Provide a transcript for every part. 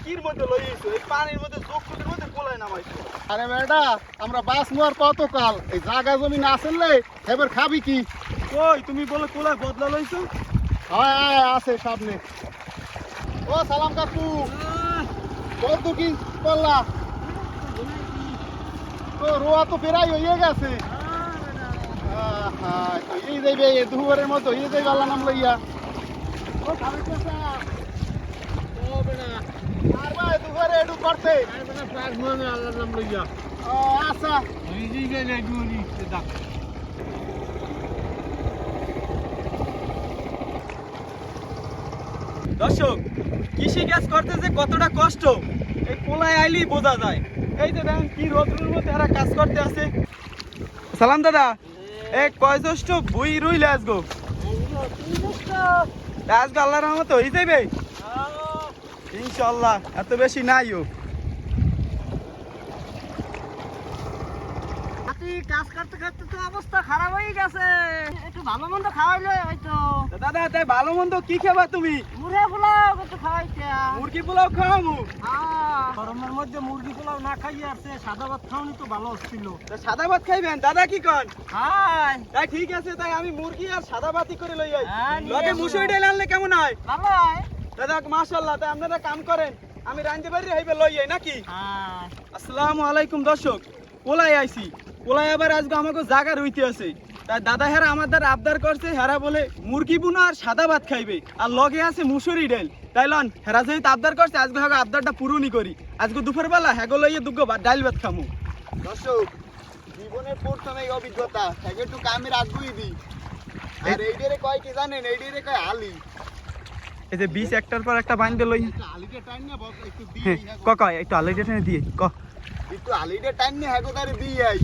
কির মধ্যে লইছো এই পানির মধ্যে চোখের মধ্যে কোলায় নামাইছো। আরে বেটা আমরা বাস মোয়ার কতকাল এই জায়গা জমি না আসলে এবার খাবি কি? কই তুমি বলে কোলায় বদলা লইছো? হ্যাঁ হ্যাঁ আছে সামনে। ও সালাম কাকু কত কি করলা? তো রোয়া তো বেড়াই হয়ে গেছে। হ্যাঁ তো এই যাইবে দুপুরের মতো এই যাইবে আল্লাহ নাম লইয়া। ও খাবি কোসা ও বেটা আর ভাই দুপুরে একটু করতে আর বেটা প্রায় মনে আল্লাহ নাম লইয়া। ও আচ্ছা এই দিকে যাই দুনি দেখ। দর্শক কৃষি কাজ করতে যে কতটা কষ্ট এই কোলায় আইলেই বোঝা যায়। এই যে দেখেন কি রোদ্রের মধ্যে এরা কাজ করতে আছে। সালাম দাদা এ কয় জ্যৈষ্ঠ বুই রইলে আসগো আজকে আল্লাহর রহমতে হয়ে যাবে ইনশাল্লাহ, এত বেশি নাইও। কাজ করতে করতে তো অবস্থা খারাপ হয়ে গেছে, একটু ভালো মন্দ খাওয়াইলে হয়তো। দাদা তাই ভালো মন্দ কি খাবা তুমি? মুরগি পোলাও একটু খাওয়াইতে। মুরগি পোলাও খাওয়ামু? গরমের মধ্যে মুরগি পোলাও না খাইয়ে আসছে, সাদা ভাত খাওয়ানি তো ভালো হচ্ছিল। সাদা ভাত খাইবেন দাদা কি কন? হাই তাই ঠিক আছে, তাই আমি মুরগি আর সাদা ভাতই করে লই যাই। হ্যাঁ, নিয়ে লগে আসো। মুসুরি ডাল আনলে কেমন হয়? ভালো হয়। দাদা মাশাআল্লাহ, তাই আপনারা কাম করেন, আমি রাঁধতে পারি হইবে লই যাই নাকি? হ্যাঁ আসসালামু আলাইকুম দর্শক, কোলাই আইছি। কোলাই আবার আজকে আমাকে জায়গা রইতে আছে। তাই দাদা হেরা আমাদের আবদার করছে, হেরা বলে মুরগি বুনা আর সাদা ভাত খাইবে, আর লগে আছে মুসুরি ডাল। তাই লন হেরা যেহেতু আবদার করছে আজকে হ্যাঁ আবদারটা পূরণই করি। আজকে দুপুরবেলা হ্যাগো লইয়ে দুগো ডাল ভাত খামু। দর্শক জীবনের প্রথম এই অভিজ্ঞতা একটু কামের আগ্রহী দিই। আর এইটারে কয় কি জানেন? এইটারে কয় আলি। এই যে 20 একটার পর একটা বাইন্দে লই। আলিটা টাইম না বস একটু দিই। কয় একটু আলাদা টেনে দিয়ে ক। একটু আলিটা টাইম না হেগোদারে দিই আই।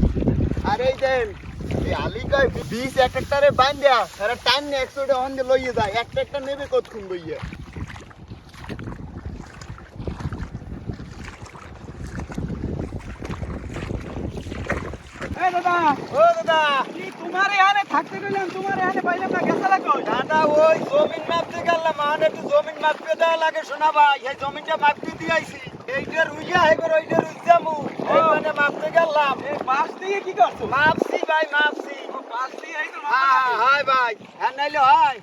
আর এই দেন এই আলি কয় 20 একটারে বাইন্দা এরা টাইম না 100 টাকা হন্দে লইয়ে যায়। একটা নেবে কতক্ষণ বইয়া? এই দাদা, ও দাদা কি তোমার এখানে থাকতে গেলাম, তোমার এখানে পাইলাম না, গেছে লাগো? দাদা ওই জমিন মাপতে গেলাম, মানে একটু জমিন মাপতে দেওয়া লাগে শোনা ভাই। এই জমিনটা মাপতে দিয়ে আইছি, এইটা রুইয়া এবার ওইটা রুইজামু, এইখানে মাপতে গেলাম। এই বাস দিয়ে কি করছো? মাপছি ভাই মাপছি। বাস দিয়ে এই তো হ্যাঁ হাই ভাই, হ্যাঁ নাইলে হয়।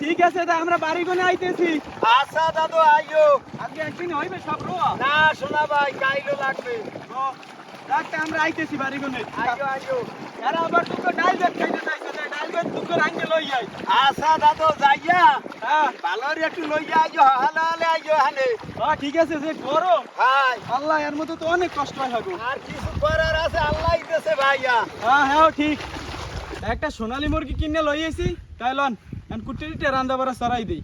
ঠিক আছে, তাই আমরা বাড়ি কোনে আইতেছি। আচ্ছা দাদু আইও। আজকে একদিন হইবে সব রোয়া। না শোনা ভাই কাইলো লাগবে। রাখতে আমরা আইতেছি বাড়ি কোনে। আইও আইও। এরা আবার দুটো ডাল ভাত খাইতে চাইছে, তাই ডাল ভাত দুটো রাইন্দে লই যাই। আচ্ছা দাদু যাইয়া হ্যাঁ ভালোর একটু লইয়া আইও, হালে হালে আইও হানে। হ্যাঁ ঠিক আছে, যে গরম হাই আল্লাহ, এর মধ্যে তো অনেক কষ্ট হয় হাগো। আর কিছু করার আছে আল্লাহ দিতেছে ভাইয়া। হ্যাঁ হ্যাঁ ঠিক। একটা সোনালী মুরগি কিনে লই আইছি, তাই লন এখন কুটিতে রান্দা বাড়া সরাই দেই।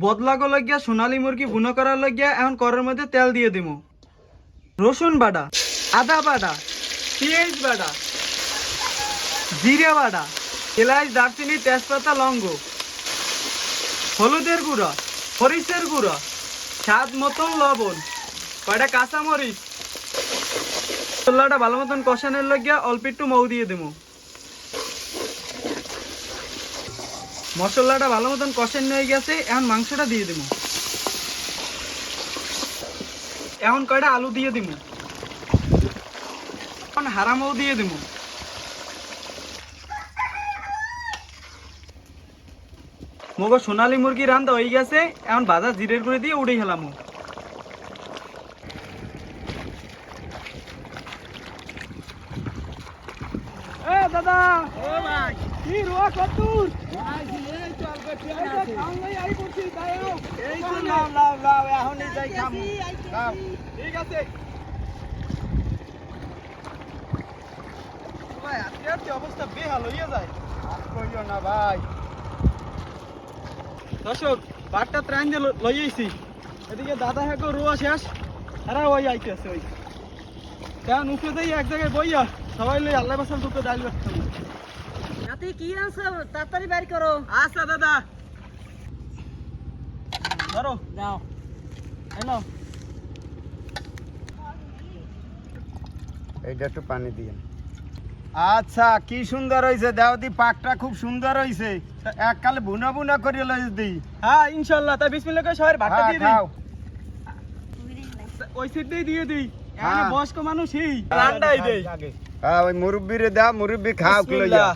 বদলাগো লাগিয়া সোনালী মুরগি বুনো করার লাগিয়া এখন করের মধ্যে তেল দিয়ে দিমু। রসুন বাটা, আদা বাটা, পেঁয়াজ বাটা, জিরা বাটা, এলাচ, দারচিনি, তেজপাতা, লবঙ্গ, হলুদের গুঁড়া, মরিচের গুঁড়া, স্বাদ মতন লবণ, কয়টা কাঁচামরিচ। মশলাটা ভালো মতন কষানোর লাগিয়া অল্প একটু মৌ দিয়ে দেবো। মশলাটা ভালো মতন কষানো হয়ে গেছে, এখন মাংসটা দিয়ে দেবো। এখন কয়টা আলু দিয়ে দিব, এখন হারা মৌ দিয়ে দিব। মগো সোনালী মুরগি রান্দা হয়ে গেছে, এখন ভাজা জিরের গুঁড়ি দিয়ে উড়ে গেলাম। এ দাদা, ও ভাই কি রোয়া কতদূর? এই তো অল্প এই যে খাওয়াই আই করছি, তাই আও। এই তো লাও লাও লাও এখনই যাই খামু। খাও। ঠিক আছে ভাই, আজকে আর কি অবস্থা বেহাল হইয়া যায়। আর কইও না ভাই। দর্শক বারটা ত্রাণ দিয়ে লই আইছি, এদিকে দাদা হ্যাঁ রোয়া শেষ, এরা ওই আইতেছে। ওই কেন উপরে যাই এক জায়গায় বইয়া সবাই লই আল্লাহ বাসাল দুটো ডাল ভাত খাবো। নাতি কি আনছো তাড়াতাড়ি বের করো। আচ্ছা দাদা, ধরো যাও হ্যালো। এইটা একটু পানি দিয়ে। আচ্ছা কি সুন্দর হইছে, দেওদি পাকটা খুব সুন্দর হইছে। এককালে বুনা বুনা করে লই দিই। হ্যাঁ ইনশাআল্লাহ, তাই বিসমিল্লাহ করে সবাই ভাতটা হ্যাঁ দিয়ে দিই। খাও। ওই সিটটাই দিয়ে দিই এখানে হ্যাঁ। বয়স্ক মানুষই রান্নাই দেই হ্যাঁ ওই মুরব্বিরে দাও মুরব্বি খাও লইয়া বিসমিল্লাহ।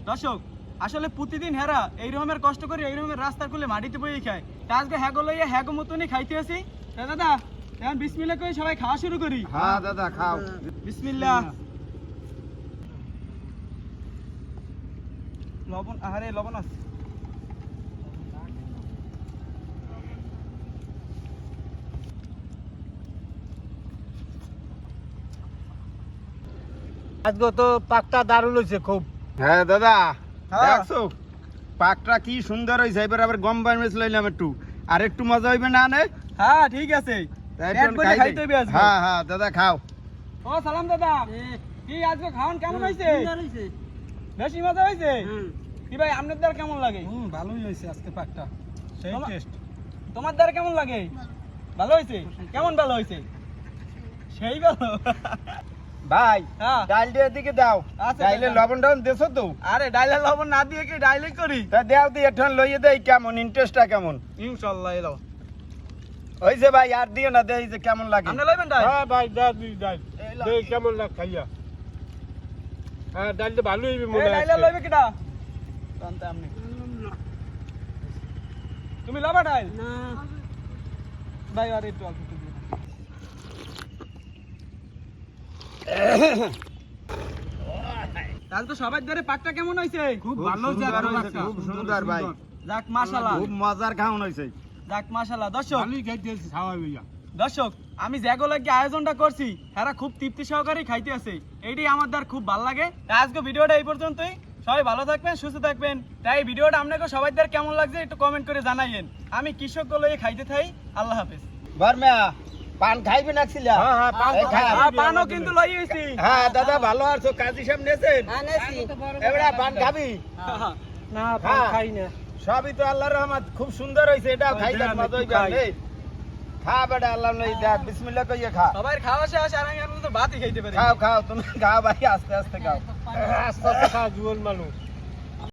দর্শক আসলে প্রতিদিন হেরা এই রকমের কষ্ট করে এই রকমের রাস্তা খুলে মাটিতে বই খায় তা আজকে হ্যাগো লইয়া হ্যাগো মতনই খাইতে আসি তা দাদা এখন বিসমিল্লাহ করে সবাই খাওয়া শুরু করি হ্যাঁ দাদা খাও বিসমিল্লাহ। লবণ আহারে লবণ আছে আজকে তো পাকটা দারুণ হয়েছে খুব। হ্যাঁ দাদা হ্যাঁ। দেখছো পাকটা কি সুন্দর হয়েছে এবার আবার গম বাইমেস লইলাম একটু আর একটু মজা হইবে না নে হ্যাঁ ঠিক আছে তাই পেট একটু ভরে খাই খাইতে দেই। হবে আজকে। হ্যাঁ হ্যাঁ দাদা খাও ও সালাম দাদা কি আজকে খাওয়ান কেমন হয়েছে বেশি মজা হয়েছে কি ভাই আপনার দ্বার কেমন লাগে ভালোই হয়েছে আজকে পাকটা সেই তোমার- টেস্ট। তোমার দ্বার কেমন লাগে ভালো হয়েছে কেমন ভালো হয়েছে সেই ভালো ভাই হ্যাঁ ডাল দিয়ে দিকে দাও আচ্ছা, ডাইলে দাদা। লবণ টবণ দেছো তো আরে ডাইলে লবণ না দিয়ে কি ডাইলে করি তা দেও দিয়ে এখন লইয়ে দেই কেমন ইন্টারেস্টটা কেমন ইনশাআল্লাহ এলো হইছে ভাই আর দিও না দেই যে কেমন লাগে আপনি লইবেন ডাই হ্যাঁ ভাই দা দুই ডাল এই লা- দেখ কেমন লাগ খাইয়া। হ্যাঁ ডালটা ভালোই হইবে এই মনে হয় ডাইলে আজকে। লইবে কিটা জানতে আপনি তুমি লবা ডাইল না ভাই আর একটু অল্প একটু দিন। তাহলে তো সবার ধরে পাকটা কেমন হয়েছে খুব সুন্দর হইছে, খুব সুন্দর ভাই যাক মাশাআল্লাহ খুব মজার খাওন হইছে যাক মাশাআল্লাহ দর্শক ভালোই খাইতেছি খাওয়া হইয়া। দর্শক আমি যেগো লাগে আয়োজনটা করছি এরা খুব তৃপ্তি সহকারে খাইতে আছে এইটাই আমার দ্বার খুব ভালো লাগে তাই আজকে ভিডিওটা এই পর্যন্তই সবাই ভালো থাকবেন সুস্থ থাকবেন তাই এই ভিডিওটা আপনাকে সবাই দ্বার কেমন লাগছে একটু কমেন্ট করে জানাইয়েন আমি কৃষক লইয়ে খাইতে থাই আল্লাহ হাফেজ বর্মা পান খাইবে না ছিলা হ্যাঁ, হ্যাঁ, পান এই খাও। আর পানও কিন্তু লই হইছি হ্যাঁ দাদা ভালো আছো কাজী সাহেব নেছেন এবারে পান খাবি না হ্যাঁ। খাই না। সবই তো আল্লাহর রহমত খুব সুন্দর হইছে এটা খাই দেখ দেন, মজা হইবে খাই। নে খা বেটা আল্লাহ নাই দেখ বিসমিল্লাহ কইয়ে খা সবাই খাওয়া শেষ আর আমি এখন তো ভাতই খাইতে পারি খাও খাও তুমি খাও ভাই আস্তে আস্তে খাও আস্তে আস্তে খা জুয়ান মানুষ।